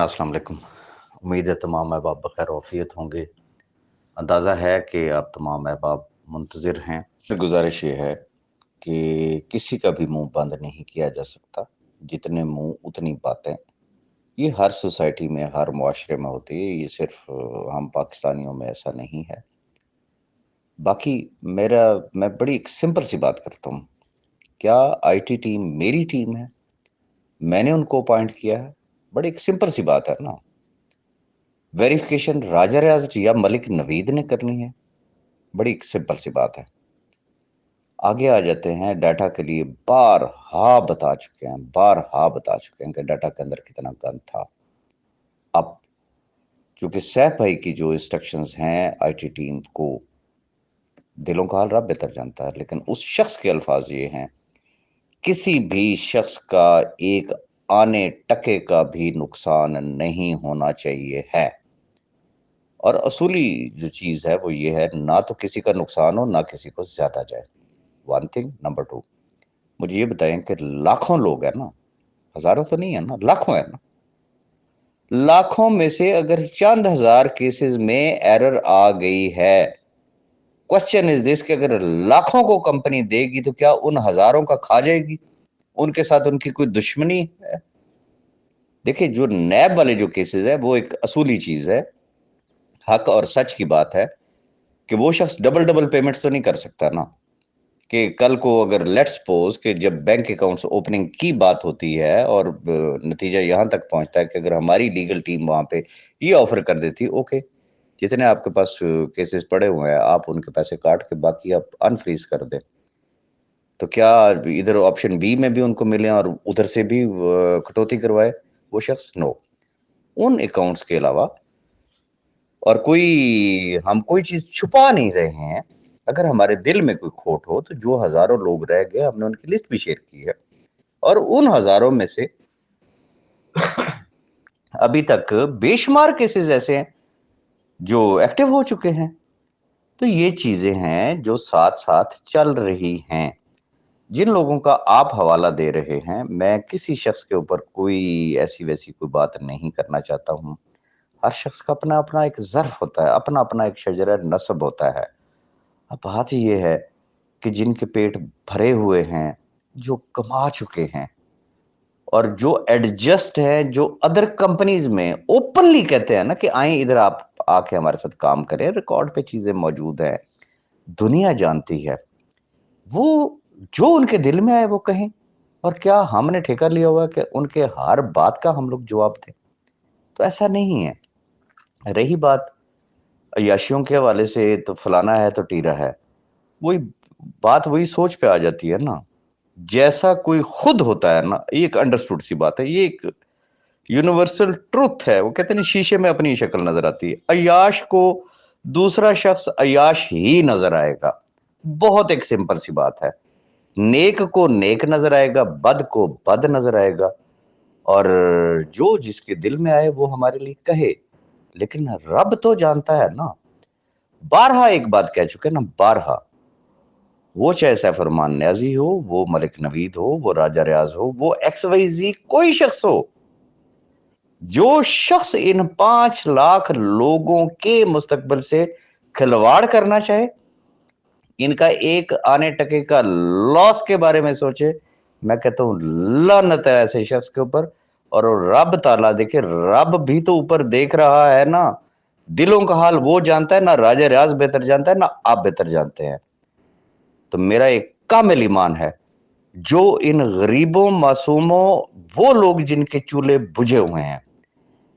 नाज़रीन अस्सलाम वालेकुम। उम्मीद है तमाम अहबाब बखैर आफियत होंगे। अंदाज़ा है कि आप तमाम अहबाब मुंतज़िर हैं। गुजारिश ये है कि किसी का भी मुंह बंद नहीं किया जा सकता। जितने मुंह उतनी बातें। ये हर सोसाइटी में, हर मुआशरे में होती है। ये सिर्फ हम पाकिस्तानियों में ऐसा नहीं है। बाकी मैं बड़ी एक सिंपल सी बात करता हूँ। क्या आईटी टीम मेरी टीम है? मैंने उनको अपॉइंट किया है? बड़ी एक सिंपल सी बात है ना। वेरिफिकेशन राजा रियाज या मलिक नवीद ने करनी है। बड़ी सिंपल सी बात है। आगे आ जाते हैं। डाटा के लिए बारहा बता चुके हैं कि डाटा के अंदर कितना गंद था। अब चूंकि सैफ भाई की जो इंस्ट्रक्शंस हैं आईटी टीम को, दिलों का हाल रब बेहतर जानता है, लेकिन उस शख्स के अल्फाज ये हैं, किसी भी शख्स का एक आने टके का भी नुकसान नहीं होना चाहिए है। और असूली जो चीज है वो ये है, ना तो किसी का नुकसान हो, ना किसी को ज्यादा जाए। One thing. नंबर टू, मुझे ये बताएं कि लाखों लोग हैं ना, हजारों तो नहीं है ना, लाखों है ना। लाखों में से अगर चंद हजार केसेस में एरर आ गई है, क्वेश्चन इज दिस कि अगर लाखों को कंपनी देगी तो क्या उन हजारों का खा जाएगी? उनके साथ उनकी कोई दुश्मनी है? देखिए, जो नैब वाले जो केसेस है वो एक असूली चीज है। हक और सच की बात है कि वो शख्स डबल डबल पेमेंट्स तो नहीं कर सकता ना। कि कल को अगर लेट्स सपोज कि जब बैंक अकाउंट्स ओपनिंग की बात होती है और नतीजा यहां तक पहुंचता है कि अगर हमारी लीगल टीम वहां पे ये ऑफर कर देती, ओके, जितने आपके पास केसेस पड़े हुए हैं आप उनके पैसे काट के बाकी आप अनफ्रीज कर दें, तो क्या इधर ऑप्शन बी में भी उनको मिले और उधर से भी कटौती करवाए वो शख्स? नो। उन अकाउंट्स के अलावा और हम कोई चीज छुपा नहीं रहे हैं। अगर हमारे दिल में कोई खोट हो तो जो हजारों लोग रह गए हमने उनकी लिस्ट भी शेयर की है, और उन हजारों में से अभी तक बेशुमार केसेस ऐसे हैं जो एक्टिव हो चुके हैं। तो ये चीजें हैं जो साथ साथ चल रही हैं। जिन लोगों का आप हवाला दे रहे हैं, मैं किसी शख्स के ऊपर कोई ऐसी वैसी कोई बात नहीं करना चाहता हूं। हर शख्स का अपना अपना एक ज़र्फ होता है, अपना अपना एक शजरा नस्ब होता है। अब बात ये है कि जिनके पेट भरे हुए हैं, जो कमा चुके हैं और जो एडजस्ट है, जो अदर कंपनीज में ओपनली कहते हैं ना कि आए इधर, आप आके हमारे साथ काम करें, रिकॉर्ड पे चीजें मौजूद हैं, दुनिया जानती है, वो जो उनके दिल में आए वो कहें। और क्या हमने ठेका लिया हुआ है कि उनके हर बात का हम लोग जवाब दें? तो ऐसा नहीं है। रही बात अय्याशियों के हवाले से, तो फलाना है तो टीरा है, वही बात वही सोच पे आ जाती है ना। जैसा कोई खुद होता है ना, ये एक अंडरस्टूड सी बात है, ये एक यूनिवर्सल ट्रुथ है। वो कहते हैं शीशे में अपनी शक्ल नजर आती है। अय्याश को दूसरा शख्स अय्याश ही नजर आएगा। बहुत एक सिंपल सी बात है। नेक को नेक नजर आएगा, बद को बद नजर आएगा, और जो जिसके दिल में आए वो हमारे लिए कहे। लेकिन रब तो जानता है ना। बारहा एक बात कह चुके ना, बारहा। वो चाहे सैफ फरमान न्याजी हो, वो मलिक नवीद हो, वो राजा रियाज हो, वो एक्स वाई जी कोई शख्स हो, जो शख्स इन 5 लाख लोगों के मुस्तकबिल से खिलवाड़ करना चाहे, इनका एक आने टके का लॉस के बारे में सोचे, मैं कहता हूं लानत है ऐसे शख्स के ऊपर। और रब ताला, देखिए रब भी तो ऊपर देख रहा है ना। दिलों का हाल वो जानता है ना, राजा रियाज बेहतर जानता है ना आप बेहतर जानते हैं। तो मेरा एक कामिल ईमान है, जो इन गरीबों मासूमों, वो लोग जिनके चूल्हे बुझे हुए हैं,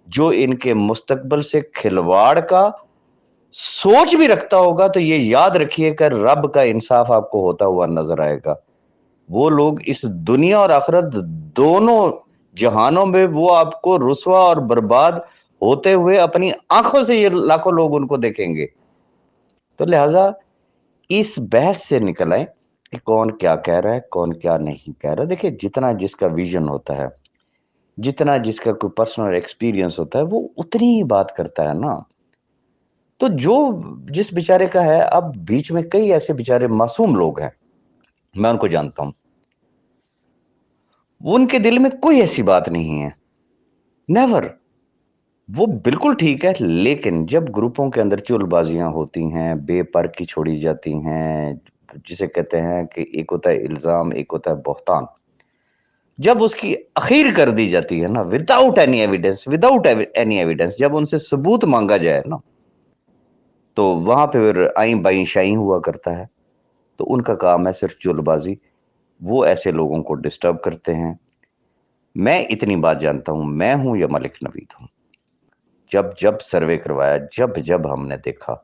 जो इनके मुस्तकबिल से खिलवाड़ का सोच भी रखता होगा, तो ये याद रखिए कि रब का इंसाफ आपको होता हुआ नजर आएगा। वो लोग इस दुनिया और आखिरत दोनों जहानों में वो आपको रुसवा और बर्बाद होते हुए अपनी आंखों से ये लाखों लोग उनको देखेंगे। तो लिहाजा इस बहस से निकल आए कि कौन क्या कह रहा है, कौन क्या नहीं कह रहा। देखिए, जितना जिसका विजन होता है, जितना जिसका कोई पर्सनल एक्सपीरियंस होता है, वो उतनी ही बात करता है ना। तो जो जिस बेचारे का है, अब बीच में कई ऐसे बेचारे मासूम लोग हैं, मैं उनको जानता हूं, उनके दिल में कोई ऐसी बात नहीं है, नेवर। वो बिल्कुल ठीक है, लेकिन जब ग्रुपों के अंदर चुलबाजियां होती हैं, बेपर की छोड़ी जाती हैं, जिसे कहते हैं कि एक होता है इल्जाम, एक होता है बहतान, जब उसकी अखीर कर दी जाती है ना, विदाउट एनी एविडेंस, जब उनसे सबूत मांगा जाए ना, तो वहां पे फिर आई बाई शाई हुआ करता है। तो उनका काम है सिर्फ चुलबाजी, वो ऐसे लोगों को डिस्टर्ब करते हैं। मैं इतनी बात जानता हूं, मैं हूं या मलिक नवीद हूं, जब जब सर्वे करवाया, जब जब हमने देखा,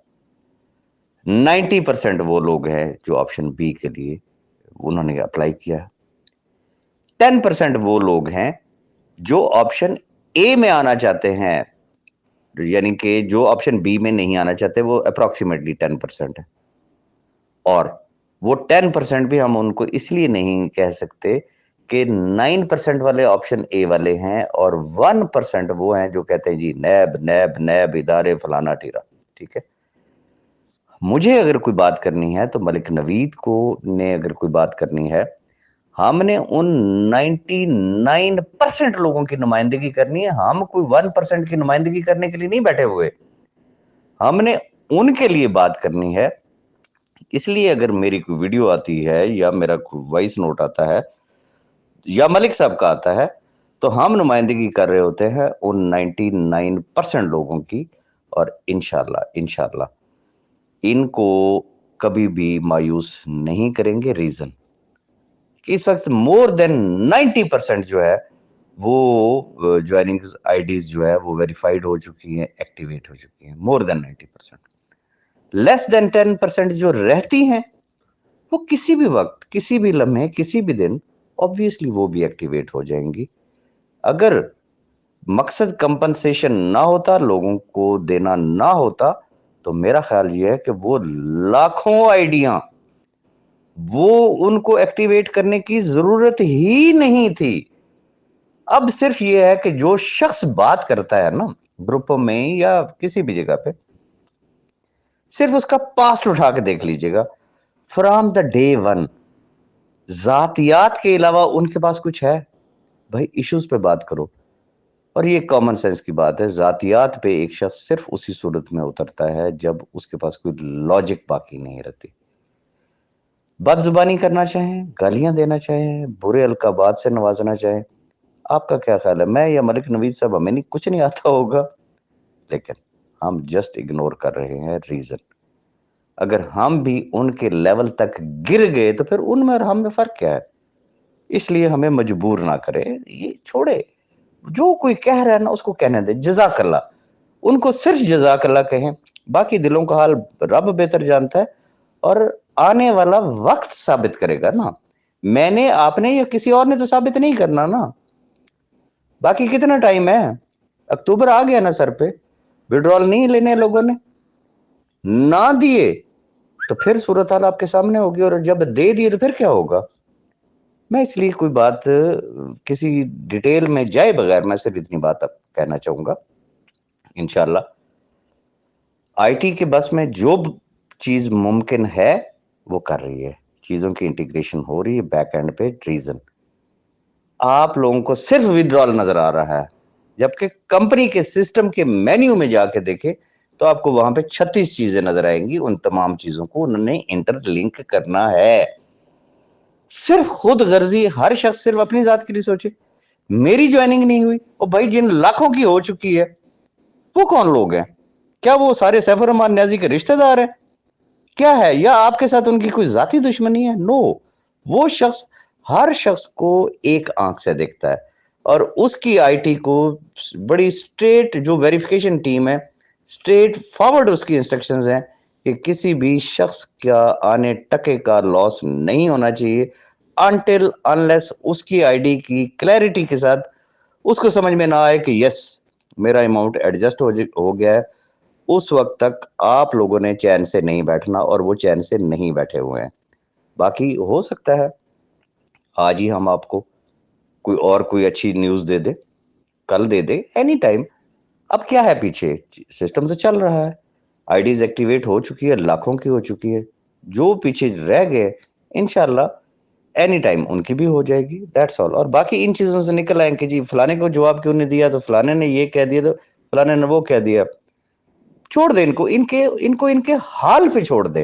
90% वो लोग हैं जो ऑप्शन बी के लिए उन्होंने अप्लाई किया। 10% वो लोग हैं जो ऑप्शन ए में आना चाहते हैं, यानी कि जो ऑप्शन बी में नहीं आना चाहते, वो अप्रोक्सीमेटली 10% है। और वो 10% भी हम उनको इसलिए नहीं कह सकते कि 9% वाले ऑप्शन ए वाले हैं, और 1% वो हैं जो कहते हैं जी नैब नैब नैब इदारे फलाना टीरा। ठीक है, मुझे अगर कोई बात करनी है तो मलिक नवीद को ने अगर कोई बात करनी है, हमने उन 99% लोगों की नुमाइंदगी करनी है। हम कोई 1% की नुमाइंदगी करने के लिए नहीं बैठे हुए, हमने उनके लिए बात करनी है। इसलिए अगर मेरी कोई वीडियो आती है या मेरा कोई वॉइस नोट आता है या मलिक साहब का आता है, तो हम नुमाइंदगी कर रहे होते हैं उन 99% लोगों की। और इंशाल्लाह इंशाल्लाह इनको कभी भी मायूस नहीं करेंगे। रीजन कि इस वक्त मोर देन 90% जो है वो ज्वाइनिंग आईडीज जो है वो वेरीफाइड हो चुकी हैं, एक्टिवेट हो चुकी हैं, मोर देन 90%। लेस देन 10% जो रहती हैं, वो किसी भी वक्त, किसी भी लम्हे, किसी भी दिन ऑब्वियसली वो भी एक्टिवेट हो जाएंगी। अगर मकसद कंपनसेशन ना होता, लोगों को देना ना होता, तो मेरा ख्याल ये है कि वो लाखों आइडिया, वो उनको एक्टिवेट करने की जरूरत ही नहीं थी। अब सिर्फ ये है कि जो शख्स बात करता है ना ग्रुपों में या किसी भी जगह पे, सिर्फ उसका पास्ट उठा के देख लीजिएगा, फ्रॉम द डे वन जातियात के अलावा उनके पास कुछ है? भाई इश्यूज पे बात करो। और ये कॉमन सेंस की बात है, जातियात पे एक शख्स सिर्फ उसी सूरत में उतरता है जब उसके पास कोई लॉजिक बाकी नहीं रहती। बदजुबानी करना चाहें, गालियां देना चाहें, बुरे अलकाबात से नवाजना चाहें, आपका क्या ख्याल है? मैं या मलिक नवीद साहब, हमें नहीं कुछ नहीं आता होगा, लेकिन हम जस्ट इग्नोर कर रहे हैं रीजन। अगर हम भी उनके लेवल तक गिर गए तो फिर उनमें और हम में फर्क क्या है? इसलिए हमें मजबूर ना करे, ये छोड़े। जो कोई कह रहा है ना उसको कहने दे, जजाकल्ला, उनको सिर्फ जजाकल्ला कहें। बाकी दिलों का हाल रब बेहतर जानता है, और आने वाला वक्त साबित करेगा ना। मैंने, आपने या किसी और ने तो साबित नहीं करना ना। बाकी कितना टाइम है? अक्टूबर आ गया ना सर पे। विड्रॉल नहीं लेने लोगों ने ना दिए तो फिर सूरत हाल आपके सामने होगी, और जब दे दिए तो फिर क्या होगा? मैं इसलिए कोई बात किसी डिटेल में जाए बगैर मैं सिर्फ इतनी बात अब कहना चाहूंगा, इंशाल्लाह आईटी के बस में जो चीज मुमकिन है वो कर रही है, चीजों की इंटीग्रेशन हो रही है बैक एंड पे। रीजन आप लोगों को सिर्फ विड्रॉल नजर आ रहा है, जबकि कंपनी के सिस्टम के मेन्यू में जाके देखे तो आपको वहां पे 36 चीजें नजर आएंगी। उन तमाम चीजों को उन्होंने इंटरलिंक करना है। सिर्फ खुद गर्जी, हर शख्स सिर्फ अपनी जात के लिए सोचे, मेरी ज्वाइनिंग नहीं हुई। और भाई जिन लाखों की हो चुकी है, वो कौन लोग हैं? क्या वो सारे सैफुर रहमान न्याजी के रिश्तेदार हैं? क्या है, या आपके साथ उनकी कोई जाती दुश्मनी है? नो, वो शख्स हर शख्स को एक आंख से देखता है, और उसकी आईटी को बड़ी स्ट्रेट, जो वेरिफिकेशन टीम है, स्ट्रेट फॉरवर्ड उसकी इंस्ट्रक्शंस हैं कि किसी भी शख्स का आने टके का लॉस नहीं होना चाहिए अनटिल अनलेस उसकी आईडी की क्लैरिटी के साथ उसको समझ में ना आए कि यस मेरा अमाउंट एडजस्ट हो गया है। उस वक्त तक आप लोगों ने चैन से नहीं बैठना, और वो चैन से नहीं बैठे हुए हैं। बाकी हो सकता है आज ही हम आपको कोई अच्छी न्यूज दे दे, कल दे दे, एनी टाइम। अब क्या है, पीछे सिस्टम तो चल रहा है, आईडीज एक्टिवेट हो चुकी है, लाखों की हो चुकी है। जो पीछे रह गए इंशाल्लाह एनी टाइम उनकी भी हो जाएगी, दैट्स ऑल। और बाकी इन चीजों से निकल आए कि जी फलाने को जवाब क्यों नहीं दिया, तो फलाने ने ये कह दिया, तो فلاں نے وہ کہہ دیا، چھوڑ دے ان کو، ان کے حال پہ چھوڑ دے.